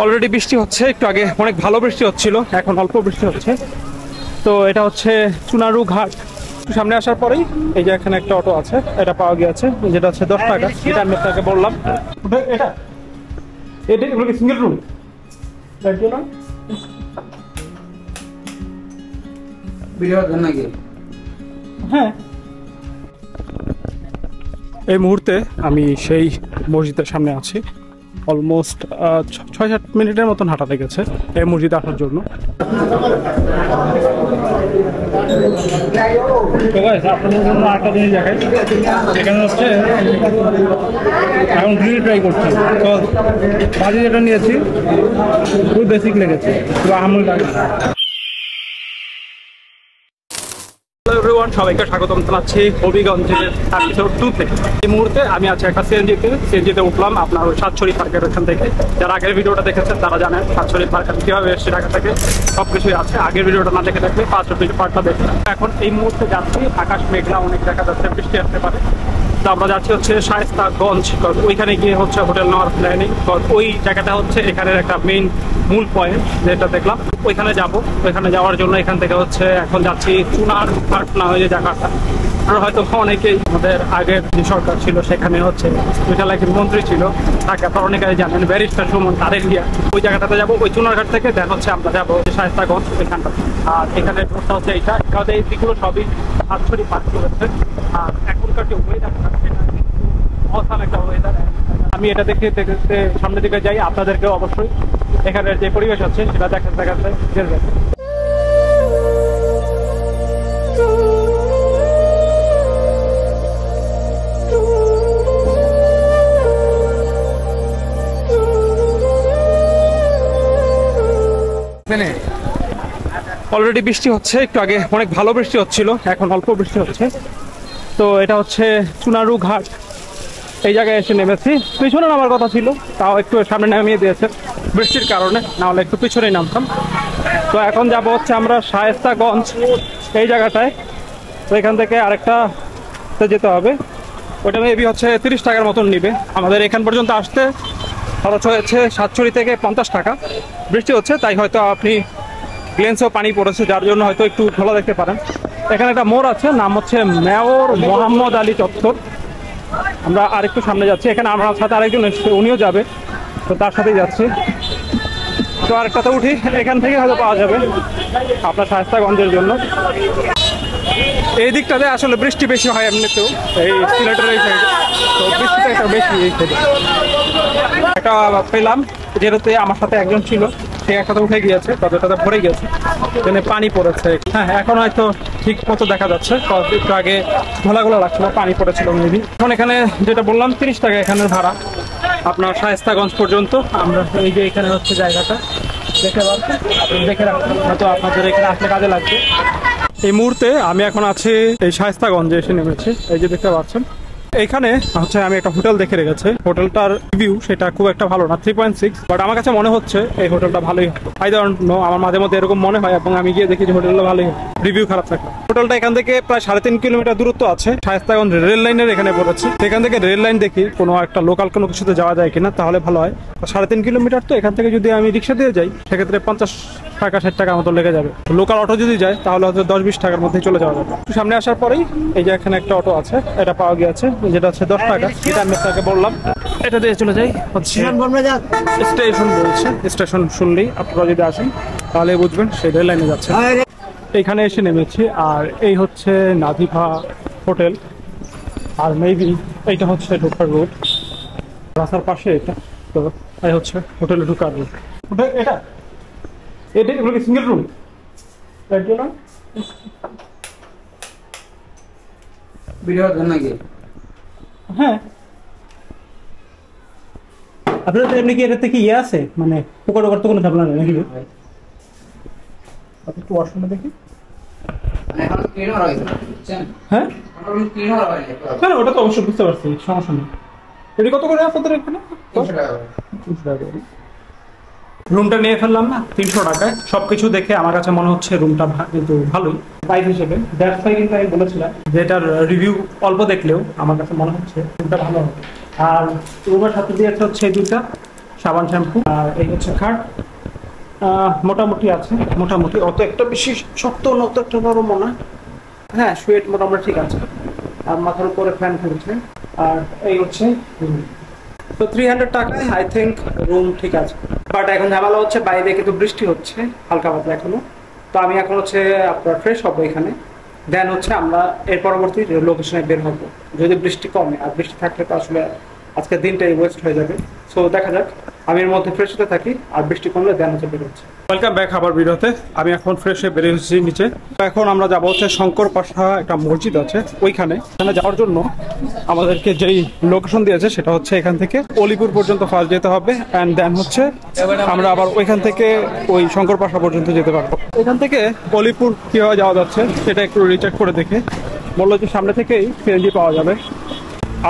Already বৃষ্টি হচ্ছে, একটু আগে অনেক ভালো বৃষ্টি হচ্ছিল, এখন অল্প বৃষ্টি হচ্ছে। তো এটা হচ্ছে চুনারু ঘাট। সামনে আসার পরেই এই যে এখানে একটা অটো আছে, এটা পাওয়া গিয়েছে, যেটা হচ্ছে 10 টাকা, যেটা আমি আপনাকে বললাম। এটা এটা এগুলো কি সিঙ্গেল রুম? হ্যাঁ, এই মুহূর্তে আমি সেই মসজিদের সামনে আছি। অলমোস্ট 6-7 মিনিটের মতন হাঁটা লেগেছে এই মসজিদে আসার জন্য। আপনাদের জন্য একটা জিনিস দেখাই, এখানে হচ্ছে এখন গ্রিল ট্রাই করছি। তো ভাজি যেটা নিয়েছি খুব বেসিক লেগেছে, খুব আহামরি লাগে। সবাইকে স্বাগতম জানাচ্ছি হবিগঞ্জের এপিসোড 2 থেকে। এই মুহূর্তে আমি আছি একটা সিএনজিতে উঠলাম আপনার সাতছড়ি পার্কের ওখান থেকে। যারা আগের ভিডিওটা দেখেছেন তারা জানেন সাতছড়ি পার্ক আমি কীভাবে এসেছি ঢাকা থেকে, সব কিছুই আছে। আগের ভিডিওটা না দেখে থাকলে ফার্স্ট পার্টটা দেখবেন। এখন এই মুহূর্তে যাচ্ছি, আকাশ মেঘলা, অনেক দেখা যাচ্ছে বৃষ্টি আসতে পারে। তো আমরা যাচ্ছি হচ্ছে শায়েস্তাগঞ্জ, ওইখানে গিয়ে হচ্ছে হোটেল নেওয়ার প্ল্যানিং। ওই জায়গাটা হচ্ছে এখানের একটা মূল পয়েন্ট যেটা দেখলাম, ওইখানে যাব। ওইখানে যাওয়ার জন্য এখান থেকে হচ্ছে এখন যাচ্ছি চুনার ঘাট না হয়ে যে জায়গাটা, আর হয়তো অনেকেই আমাদের আগের যে সরকার ছিল সেখানে হচ্ছে বিশালাকির মন্ত্রী ছিল, তাকে আপনারা অনেকেই জানেন, ব্যারিস্টার সুমন তারেলিয়া। ওই জায়গাটাতে যাবো, ওই চুনার ঘাট থেকে দেন হচ্ছে আমরা যাবো শায়েস্তাগঞ্জ ওইখানটা। আর এখানে রোডটা হচ্ছে এইটা, কারণ এই দিকগুলো সবই সাতছড়ি পার্ক করেছে। আর এখনকার যে ওয়েদারটা সেটা অসাম একটা ওয়েদার। আমি এটা দেখতে দেখতে সামনের দিকে যাই, আপনাদেরকেও অবশ্যই এখানের যে পরিবেশ আছে সেটা দেখাতে দেখবেন। অলরেডি বৃষ্টি হচ্ছে, একটু আগে অনেক ভালো বৃষ্টি হচ্ছিল, এখন অল্প বৃষ্টি হচ্ছে। তো এটা হচ্ছে চুনারু ঘাট, এই জায়গায় এসে নেমেছি। পিছনে নামার কথা ছিল, তাও একটু সামনে নামিয়ে দিয়েছে বৃষ্টির কারণে, নাহলে একটু পিছনেই নামতাম। তো এখন যাব হচ্ছে আমরা শায়েস্তাগঞ্জ এই জায়গাটায়। তো এখান থেকে আরেকটা যেতে হবে, ওটা মেবি হচ্ছে 30 টাকার মতন নিবে। আমাদের এখান পর্যন্ত আসতে খরচ হয়েছে সাতছড়ি থেকে 50 টাকা। বৃষ্টি হচ্ছে তাই হয়তো আপনি গ্লেন্সেও পানি পড়েছে, যার জন্য হয়তো একটু খোলা দেখতে পারেন। এখানে একটা মোড় আছে, নাম হচ্ছে মেয়র মোহাম্মদ আলী চত্বর। আমরা আরেকটু সামনে যাচ্ছি, এখানে আমার সাথে আরেকজন এসেছে, উনিও যাবে, তো তার সাথেই যাচ্ছি। তো আরেকটাতে উঠি, এখান থেকে হয়তো পাওয়া যাবে আপনার শায়েস্তাগঞ্জের জন্য। এই দিকটাতে আসলে বৃষ্টি বেশি হয় এমনিতেও, এই সিলেটের এই সাইডে, তো বৃষ্টিটা একটা বেশি এই সাইডে। একটা পেলাম, যেটাতে আমার সাথে একজন ছিল, সে একসাথে উঠে গিয়েছে, কতটাতে ভরে গিয়েছে, এখানে পানি পড়েছে। হ্যাঁ, এখন হয়তো ঠিক মতো দেখা যাচ্ছে, একটু আগে ঘোলা লাগছিল, পানি পড়েছিল মেবি। এখন এখানে যেটা বললাম 30 টাকা এখানের ভাড়া আপনার শায়েস্তাগঞ্জ পর্যন্ত। আমরা এই যে এখানে হচ্ছে জায়গাটা দেখতে পাচ্ছি, আপনি দেখে রাখবেন, হয়তো আপনাদের এখানে আসলে কাজে লাগবে। এই মুহূর্তে আমি এখন আছি এই শায়েস্তাগঞ্জে এসে নেমেছি, এই যে দেখতে পাচ্ছেন। এইখানে হচ্ছে আমি একটা হোটেল দেখে রেখেছি, হোটেলটার রিভিউ সেটা খুব একটা ভালো না, 3.6, বাট আমার কাছে মনে হচ্ছে এই হোটেলটা ভালোই হবে। আই ডোন্ট নো, আমার মাঝে মধ্যে এরকম মনে হয়, এবং আমি গিয়ে দেখি যে হোটেলটা ভালোই হবে, রিভিউ খারাপ থাকবে। হোটেলটা এখান থেকে প্রায় 3.5 কিলোমিটার দূরত্ব আছে, শায়েস্তাগঞ্জ রেল লাইনের এখানে পড়েছে। সেখান থেকে রেল লাইন দেখি কোনো একটা লোকাল কোনো কিছুতে যাওয়া যায় কিনা, তাহলে ভালো হয়। 3.5 কিলোমিটার, তো এখান থেকে যদি আমি রিক্সা দিয়ে যাই সেক্ষেত্রে 50 টাকা 60 টাকার মতো লেগে যাবে। লোকাল অটো যদি যায় তাহলে হয়তো 10-20 টাকার মধ্যে চলে যাওয়া যাবে। সামনে আসার পরেই এই যে এখানে একটা অটো আছে, এটা পাওয়া গিয়েছে, যেটা হচ্ছে 10 টাকা, যেটা আমি আপনাকে বললাম। এটা দিয়ে চলে যাই হচ্ছে স্টেশন বলছে, স্টেশন শুনলেই আপনারা যদি আসেন তাহলে বুঝবেন সেই রেল লাইনে যাচ্ছে। এইখানে এসে নেমেছি, আর এই হচ্ছে নাজিফা হোটেল, আর মেবি এইটা হচ্ছে ঢোকার রোড, রাস্তার পাশে এটা। তো এই হচ্ছে হোটেলে ঢোকার রোড। এটা এটা এগুলো কি সিঙ্গেল রুম? হ্যাঁ, আপনাদের এমনি কি এটাতে কি ইয়ে আছে, মানে পোকা টোকার তো কোনো ঝামেলা নেই নাকি? একটু ওয়াশরুমে দেখি। হ্যাঁ, না ওটা তো অবশ্যই বুঝতে পারছি, সমস্যা নেই। এটা কত করে আপনাদের এখানে? 300 টাকা। রুমটা নিয়ে ফেললাম না 300 টাকায়। সবকিছু দেখে আমার কাছে মনে হচ্ছে রুমটা কিন্তু ভালোই প্রাইস হিসেবে। দ্যাটস ওয়াই কিন্তু আমি বলেছিলাম যে এটার রিভিউ অল্প দেখলেও আমার কাছে মনে হচ্ছে রুমটা ভালো হবে। আর রুমের সাথে দিয়েছে হচ্ছে দুইটা সাবান শ্যাম্পু। আর এই হচ্ছে খাট, মোটামুটি আছে, মোটামুটি অত একটা বেশি শক্ত না, অত একটা নরম না। হ্যাঁ, শুয়ে মোটামুটি ঠিক আছে। আর মাথার উপরে ফ্যান ঘুরছে। আর এই হচ্ছে তো 300 টাকায় আই থিঙ্ক রুম ঠিক আছে। বাট এখন ঝামেলা হচ্ছে বাইরে কিন্তু বৃষ্টি হচ্ছে হালকা পাতলা এখনো। তো আমি এখন হচ্ছে আপনার ফ্রেশ হবো এখানে, দেন হচ্ছে আমরা এর পরবর্তী লোকেশনে বের হবো যদি বৃষ্টি কমে। আর বৃষ্টি থাকলে তো আসলে আজকের দিনটাই ওয়েস্ট হয়ে যাবে। সো দেখা যাক, আমি এর মধ্যে ফ্রেশ হতে থাকি, আর বৃষ্টি কমলে দেন হচ্ছে বের হচ্ছে। ওয়েলকাম ব্যাক আবার ভিডিওতে। আমি এখন ফ্রেশ হয়ে বেরিয়ে এসেছি নিচে। এখন আমরা যাবো হচ্ছে শঙ্কর পাশা একটা মসজিদ আছে ওইখানে। এখানে যাওয়ার জন্য আমাদেরকে যেই লোকেশন দিয়েছে সেটা হচ্ছে এখান থেকে অলিপুর পর্যন্ত ফার্স্ট যেতে হবে, অ্যান্ড দেন হচ্ছে আমরা আবার ওইখান থেকে ওই শঙ্কর পাশা পর্যন্ত যেতে পারবো। এখান থেকে অলিপুর কীভাবে যাওয়া যাচ্ছে সেটা একটু রিচেক করে দেখে বললো যে সামনে থেকেই সিএনজি পাওয়া যাবে।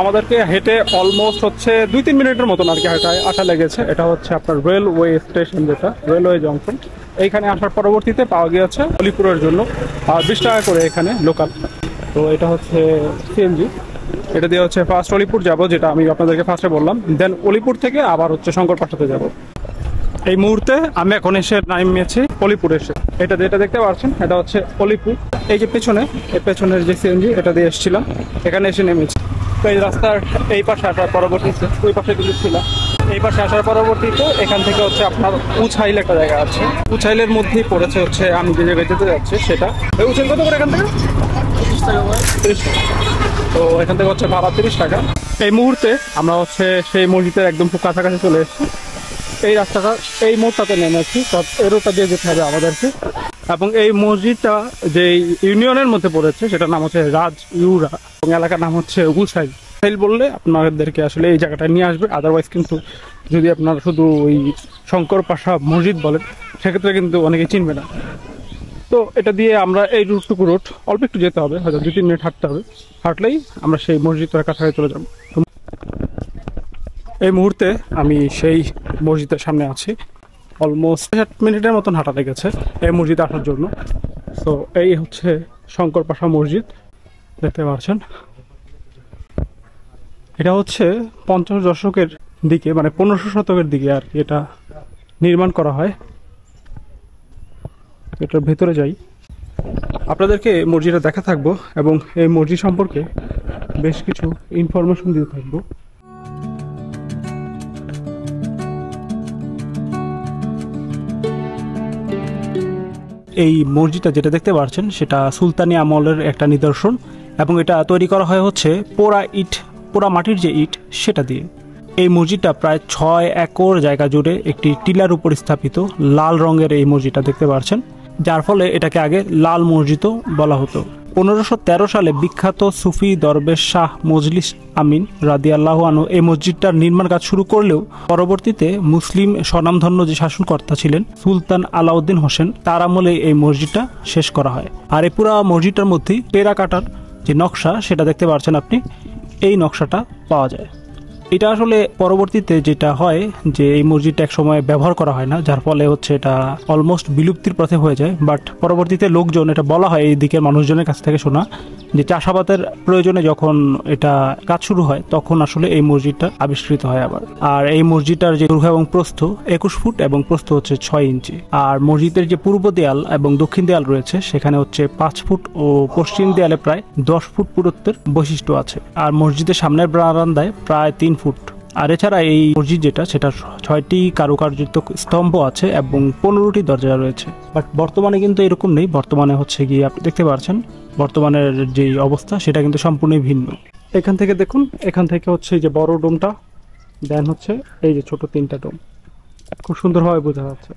আমাদেরকে হেঁটে অলমোস্ট হচ্ছে 2-3 মিনিটের মতন আর কি হেঁটায় আসা লেগেছে। এটা হচ্ছে আপনার রেলওয়ে স্টেশন, যেটা রেলওয়ে জংশন। এইখানে আসার পরবর্তীতে পাওয়া গিয়েছে অলিপুরের জন্য আর 20 টাকা করে এখানে লোকাল। তো এটা হচ্ছে সিএনজি, এটা দিয়ে হচ্ছে ফার্স্ট অলিপুর যাব, যেটা আমি আপনাদেরকে ফার্স্টে বললাম। দেন অলিপুর থেকে আবার হচ্ছে শঙ্কর পাশাতে যাব। এই মুহূর্তে আমি এখন এসে নামিয়েছি অলিপুর এসে। এটা যেটা দেখতে পাচ্ছেন এটা হচ্ছে অলিপুর। এই যে পেছনে, এই পেছনের যে সিএনজি এটা দিয়ে এসেছিলাম, এখানে এসে নেমেছি। তো এই রাস্তার এই পাশে আসার পরবর্তীতে, ওই পাশে কিন্তু ছিলাম, এই পাশে আসার পরবর্তীতে এখান থেকে হচ্ছে আপনার উছাইল একটা জায়গা আছে। উছাইলের মধ্যেই পড়েছে হচ্ছে আমি যে জায়গায় যেতে যাচ্ছি সেটা। ওই উছাইল কত করে এখান থেকে? 30 টাকা। 30 টাকা। তো এখান থেকে হচ্ছে ভাড়া 30 টাকা। এই মুহূর্তে আমরা হচ্ছে সেই মসজিদের একদম খুব কাছাকাছি চলে এসেছি। এই রাস্তাটা, এই মোড়টাতে নেমেছি, এই রোডটা দিয়ে যেতে হবে আমাদেরকে। এবং এই মসজিদটা যে ইউনিয়নের মধ্যে পড়েছে সেটার নাম হচ্ছে রাজ ইউরা, এবং এলাকার নাম হচ্ছে উছাইল। উছাইল বললে আপনাদেরকে আসলে এই জায়গাটা নিয়ে আসবে। আদারওয়াইজ কিন্তু যদি আপনারা শুধু ওই শঙ্কর পাশা মসজিদ বলেন সেক্ষেত্রে কিন্তু অনেকে চিনবে না। তো এটা দিয়ে আমরা এই রুটটুকু রুট অল্প একটু যেতে হবে, হয়তো 2-3 মিনিট হাঁটতে হবে। হাঁটলেই আমরা সেই মসজিদটার কাছাকাছি চলে যাবো। এই মুহূর্তে আমি সেই মসজিদের সামনে আছি। অলমোস্ট 8 মিনিটের মতন হাঁটা লেগেছে এই মসজিদে আসার জন্য। তো এই হচ্ছে শঙ্কর পাশা মসজিদ, দেখতে পাচ্ছেন। এটা হচ্ছে 50 দশকের দিকে, মানে 1500 শতকের দিকে আর কি এটা নির্মাণ করা হয়। এটার ভেতরে যাই, আপনাদেরকে মসজিদটা দেখা থাকবো এবং এই মসজিদ সম্পর্কে বেশ কিছু ইনফরমেশন দিতে থাকবো। এই মসজিদটা যেটা দেখতে পাচ্ছেন সেটা সুলতানি আমলের একটা নিদর্শন, এবং এটা তৈরি করা হয় হচ্ছে পোড়া মাটির যে ইট সেটা দিয়ে। এই মসজিদটা প্রায় 6 একর জায়গা জুড়ে একটি টিলার উপর স্থাপিত লাল রঙের এই মসজিদটা দেখতে পাচ্ছেন, যার ফলে এটাকে আগে লাল মসজিদও বলা হতো। 1513 সালে বিখ্যাত সুফি দরবেশ শাহ মজলিস আমিন রাদিয়াল্লাহু আনহু এই মসজিদটার নির্মাণ কাজ শুরু করলেও পরবর্তীতে মুসলিম স্বনামধন্য যে শাসনকর্তা ছিলেন সুলতান আলাউদ্দিন হোসেন, তার আমলে এই মসজিদটা শেষ করা হয়। আর এই পুরো মসজিদটার মধ্যে টেরাকাটার যে নকশা সেটা দেখতে পাচ্ছেন আপনি, এই নকশাটা পাওয়া যায়। এটা আসলে পরবর্তীতে যেটা হয় যে এই মসজিদটা এক সময় ব্যবহার করা হয় না, যার ফলে হচ্ছে এটা অলমোস্ট বিলুপ্তির পথে হয়ে যায়। বাট পরবর্তীতে লোকজন, এটা বলা হয় এই দিকের মানুষজনের কাছ থেকে শোনা, যে চাষাবাদের প্রয়োজনে যখন এটা কাজ শুরু হয় তখন আসলে এই মসজিদটা আবিষ্কৃত হয় আবার। আর এই মসজিদটার যে দৈর্ঘ্য এবং প্রস্থ 21 ফুট এবং প্রস্থ হচ্ছে 6 ইঞ্চি। আর মসজিদের যে পূর্ব দেয়াল এবং দক্ষিণ দেয়াল রয়েছে সেখানে হচ্ছে 5 ফুট ও পশ্চিম দেয়ালে প্রায় 10 ফুট পুরুত্বের বৈশিষ্ট্য আছে। আর মসজিদের সামনের বারান্দায় প্রায় 3 ফুট। আর এছাড়া এই মসজিদ যেটা, সেটা 6টি কারুকার্যযুক্ত স্তম্ভ আছে এবং 15টি দরজা রয়েছে। বাট বর্তমানে কিন্তু এরকম নেই। বর্তমানে হচ্ছে গিয়ে আপনি দেখতে পাচ্ছেন বর্তমানের যে অবস্থা সেটা কিন্তু সম্পূর্ণই ভিন্ন। এখান থেকে দেখুন, এখান থেকে হচ্ছে এই যে বড় ডোমটা, দেন হচ্ছে এই যে ছোট 3টা ডোম, খুব সুন্দরভাবে বোঝা যাচ্ছে।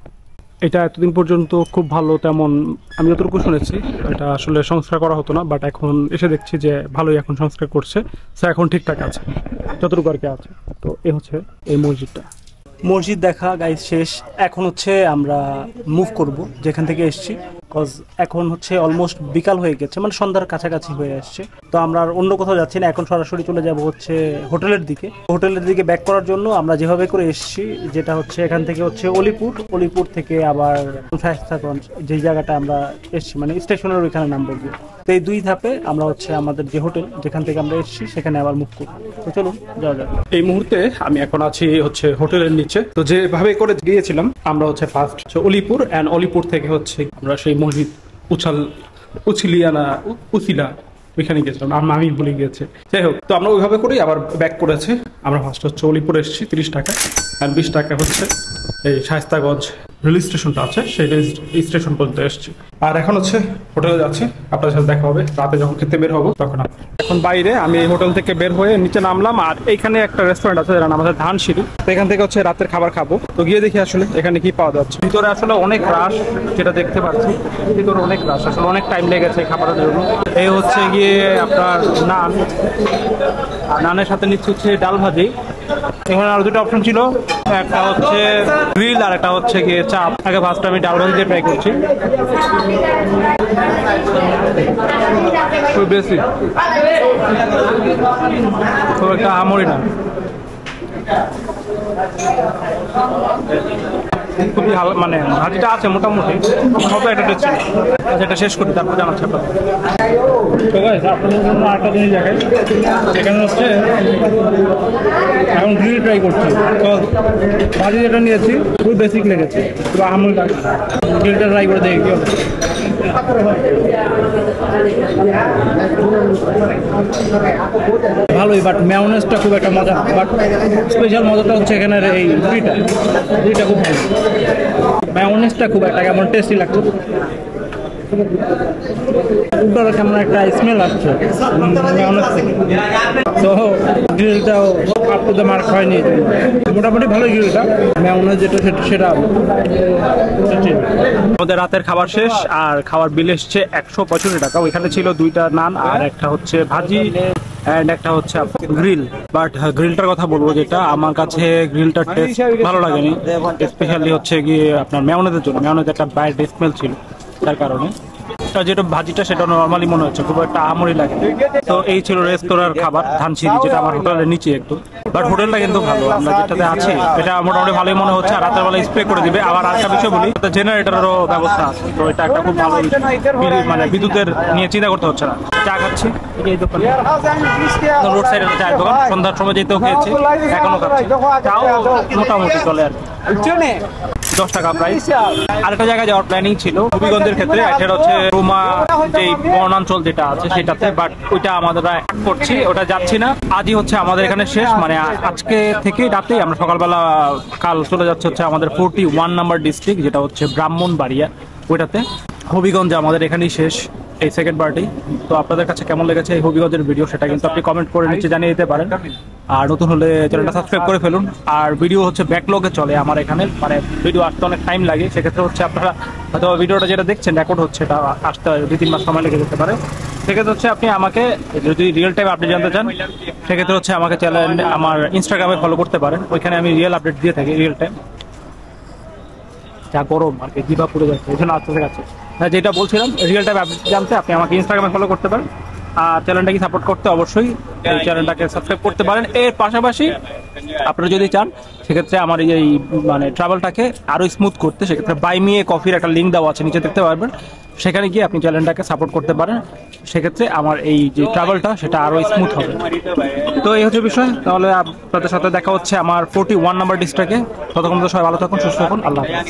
এটা এতদিন পর্যন্ত খুব ভালো তেমন আমি যতটুকু শুনেছি এটা আসলে সংস্কার করা হতো না, বাট এখন এসে দেখছি যে ভালোই এখন সংস্কার করছে। সো এখন ঠিকঠাক আছে যতটুকু আর কি আছে। তো এই হচ্ছে এই মসজিদটা। মসজিদ দেখা গাইজ শেষ। এখন হচ্ছে আমরা মুভ করব যেখান থেকে এসেছি। কজ এখন হচ্ছে অলমোস্ট বিকাল হয়ে গেছে, মানে সন্ধ্যার কাছাকাছি হয়ে আসছে। তো আমরা আর অন্য কোথাও যাচ্ছি না, এখন সরাসরি চলে যাব হচ্ছে হোটেলের দিকে ব্যাক করার জন্য আমরা যেভাবে করে এসেছি, যেটা হচ্ছে এখান থেকে হচ্ছে অলিপুর থেকে আবার শায়েস্তাগঞ্জ, যেই জায়গাটা আমরা এসেছি মানে স্টেশনের ওইখানে নাম বলবো। তো এই 2 ধাপে আমরা হচ্ছে আমাদের যে হোটেল যেখান থেকে আমরা এসেছি সেখানে আবার মুভ করব। তো চলুন যাওয়া যাক। এই মুহূর্তে আমি এখন আছি হচ্ছে হোটেলের নিচে। তো যেভাবে করে গিয়েছিলাম আমরা হচ্ছে ফার্স্ট অলিপুর, অ্যান্ড অলিপুর থেকে হচ্ছে আমরা সেই মসজিদ উছিলা ওইখানে গেছিলাম, আমি ভুলে গিয়েছি। যাই হোক, তো আমরা ওইভাবে করেই আবার ব্যাক করেছি। আমরা ফার্স্ট হচ্ছে অলিপুরে এসেছি 30 টাকা, আর 20 টাকা হচ্ছে এই শায়েস্তাগঞ্জ রেল স্টেশনটা আছে সেই স্টেশন পর্যন্ত এসেছি। আর এখন হচ্ছে হোটেলে যাচ্ছি, আপনাদের সাথে দেখা হবে রাতে যখন খেতে বের হবো তখন। এখন বাইরে আমি এই হোটেল থেকে বের হয়ে নিচে নামলাম, আর এইখানে একটা রেস্টুরেন্ট আছে যারা আমাদের ধানসিঁড়ি, তো এখান থেকে হচ্ছে রাতের খাবার খাবো। তো গিয়ে দেখি আসলে এখানে কি পাওয়া যাচ্ছে। ভিতরে আসলে অনেক রাশ, যেটা দেখতে পাচ্ছি ভিতরে অনেক রাশ, আসলে অনেক টাইম লেগেছে খাবারের জন্য। এই হচ্ছে গিয়ে আপনার নান, আর নানের সাথে নিচ্ছে হচ্ছে ডাল ভাজি। এখানে আরো 2টা অপশন ছিল, একটা হচ্ছে গ্রিল আর একটা হচ্ছে গিয়ে চাপ। আগে ফার্স্ট আমি ডাল ভাজি দিয়ে ট্রাই করছি, খুব বেশি খুব একটা আমরি না, খুবই মানে ভাজিটা আছে মোটামুটি, সব একটা টেস্ট ছিল। আচ্ছা, এটা শেষ করি তারপর জানাচ্ছি আপনার। তো গাইস, আপনাদের জন্য আরেকটা জিনিস দেখাই। এখানে হচ্ছে এখন গ্রিল ট্রাই করছি। তো ভাজি যেটা নিয়েছি খুব বেসিক লেগেছে, পুরো আমুল গ্রিলটা ট্রাই করে দেখি কি হবে। ভালোই, বাট মেয়োনেজটা খুব একটা মজা, বাট স্পেশাল মজাটা হচ্ছে এখানের এই রুটিটা খুব ভালো। মেয়োনেজটা খুব একটা কেমন টেস্টি লাগছে, কেমন একটা স্মেল আসছে মেয়োনেজ থেকে। তো গ্রিলটাও আপ টু দ্য মার্ক হয়নি, মোটামুটি ভালো গ্রিলটা। মেয়োনেজ যেটা সেটা আমাদের রাতের খাবার শেষ, আর খাবার বিল এসছে 165 টাকা। ওইখানে ছিল 2টা নান আর একটা হচ্ছে ভাজি অ্যান্ড একটা হচ্ছে গ্রিল। বাট গ্রিলটার কথা বলবো, যেটা আমার কাছে গ্রিলটার টেস্ট ভালো লাগেনি, স্পেশালি হচ্ছে গিয়ে আপনার মেয়োনেজের জন্য। মেয়োনেজ একটা ব্যাড স্মেল ছিল, তার কারণে যেটা ভাজিটা সেটা নর্মালি মনে হচ্ছে, খুব একটা আমরি লাগে। তো এই ছিল রেস্তোরাঁর খাবার ধানসিঁড়ি, যেটা আমার হোটেলের নিচে একটু। বাট হোটেলটা কিন্তু ভালো, আমরা যেটাতে আছি এটা মোটামুটি ভালোই মনে হচ্ছে। আর রাতের বেলা স্প্রে করে দিবে। আবার আরেকটা বিষয় বলি, জেনারেটরেরও ব্যবস্থা আছে, তো এটা একটা খুব ভালো, মানে বিদ্যুতের নিয়ে চিন্তা করতে হচ্ছে না। চা খাচ্ছি এই দোকানে, রোড সাইডে চায়ের দোকান, সন্ধ্যার সময় যেতেও খেয়েছি, এখনো খাচ্ছি। চাও মোটামুটি চলে আর 10 টাকা প্রাইস। আরেকটা জায়গায় যাওয়ার প্ল্যানিং ছিল হবিগঞ্জের ক্ষেত্রে, সেটা হচ্ছে রুমা যে বনাঞ্চল যেটা আছে সেটাতে, বাট ওইটা আমাদের করছি, ওটা যাচ্ছি না। আজই হচ্ছে আমাদের এখানে শেষ, মানে আজকে থেকে রাতেই আমরা সকালবেলা কাল চলে যাচ্ছে হচ্ছে আমাদের 41 নাম্বার ডিস্ট্রিক্ট, যেটা হচ্ছে ব্রাহ্মণবাড়িয়া। ওইটাতে হবিগঞ্জ আমাদের এখানেই শেষ এই সেকেন্ড পার্টি। তো আপনাদের কাছে কেমন লেগেছে এই হবিগঞ্জের ভিডিও, সেটা কিন্তু আপনি কমেন্ট করে নিচে জানিয়ে দিতে পারেন। আর নতুন হলে চ্যানেলটা সাবস্ক্রাইব করে ফেলুন। আর ভিডিও হচ্ছে ব্যাকলগে চলে আমার এখানে, মানে ভিডিও আসতে অনেক টাইম লাগে। সেক্ষেত্রে হচ্ছে আপনারা হয়তো ভিডিওটা যেটা দেখছেন রেকর্ড হচ্ছে, এটা আসতে 2-3 মাস সময় লেগে যেতে পারে। সেক্ষেত্রে হচ্ছে আপনি আমাকে যদি রিয়েল টাইম আপডেট জানতে চান, সেক্ষেত্রে হচ্ছে আমাকে চ্যানেল আমার ইনস্টাগ্রামে ফলো করতে পারেন। ওইখানে আমি রিয়েল আপডেট দিয়ে থাকি রিয়েল টাইম। যা গরম আর কি, জিভা পুড়ে যাচ্ছে, এই জন্য আসতে গেছে। যেটা বলছিলাম, রিয়েল টাইম আপডেট জানতে আপনি আমাকে ইনস্টাগ্রামে ফলো করতে পারেন। আর চ্যানেলটাকে সাপোর্ট করতে অবশ্যই এই চ্যানেলটাকে সাবস্ক্রাইব করতে পারেন। এর পাশাপাশি আপনারা যদি চান, সেক্ষেত্রে আমার এই মানে ট্রাভেলটাকে আরও স্মুথ করতে, সেক্ষেত্রে বাই মি এ কফির একটা লিঙ্ক দেওয়া আছে, নিচে দেখতে পারবেন। সেখানে গিয়ে আপনি চ্যানেলটাকে সাপোর্ট করতে পারেন, সেক্ষেত্রে আমার এই যে ট্রাভেলটা সেটা আরও স্মুথ হবে। তো এই হচ্ছে বিষয়। তাহলে আপনাদের সাথে দেখা হচ্ছে আমার 41 নাম্বার ডিস্ট্রিক্টে। ততক্ষণ তো সবাই ভালো থাকুন, সুস্থ থাকুন, আল্লাহ হাফেজ।